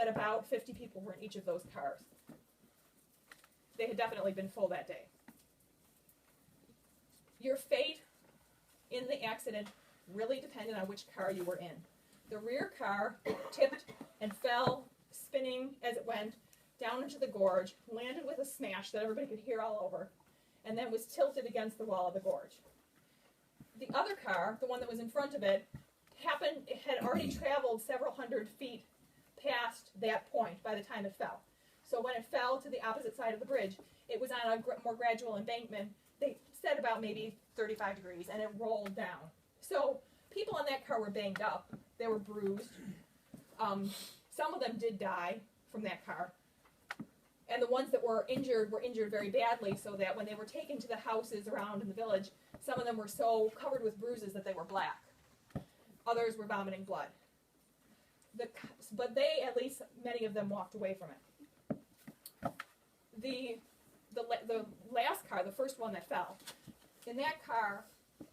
that about 50 people were in each of those cars. They had definitely been full that day. Your fate in the accident really depended on which car you were in. The rear car tipped and fell, spinning as it went down into the gorge, landed with a smash that everybody could hear all over, and then was tilted against the wall of the gorge. The other car, the one that was in front of it, had already traveled several hundred feet past that point by the time it fell. So when it fell to the opposite side of the bridge, it was on a more gradual embankment. They said about maybe 35 degrees, and it rolled down. So people in that car were banged up. They were bruised. Some of them did die from that car. And the ones that were injured very badly, so that when they were taken to the houses around in the village, some of them were so covered with bruises that they were black. Others were vomiting blood. But they, at least many of them, walked away from it. The last car, the first one that fell, in that car,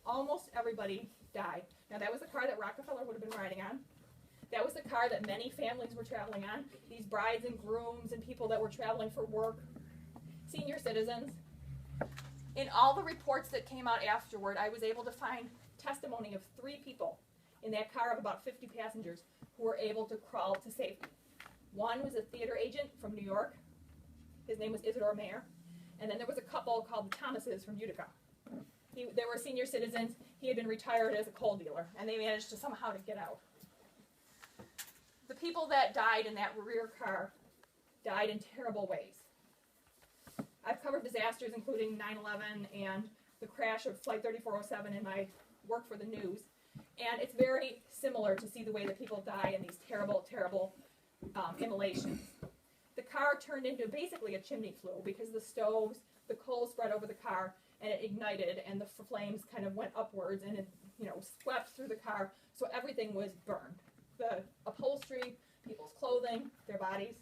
almost everybody died. Now that was the car that Rockefeller would have been riding on. That was the car that many families were traveling on. These brides and grooms and people that were traveling for work, senior citizens. In all the reports that came out afterward, I was able to find testimony of 3 people in that car of about 50 passengers who were able to crawl to safety. One was a theater agent from New York. His name was Isidore Mayer. And then there was a couple called the Thomases from Utica. They were senior citizens. He had been retired as a coal dealer, and they managed to somehow to get out. The people that died in that rear car died in terrible ways. I've covered disasters including 9/11 and the crash of Flight 3407 in my work for the news. And it's very similar to see the way that people die in these terrible, terrible immolations. The car turned into basically a chimney flue because the stoves, the coal spread over the car, and it ignited, and the flames kind of went upwards, and it, swept through the car, so everything was burned. The upholstery, people's clothing, their bodies.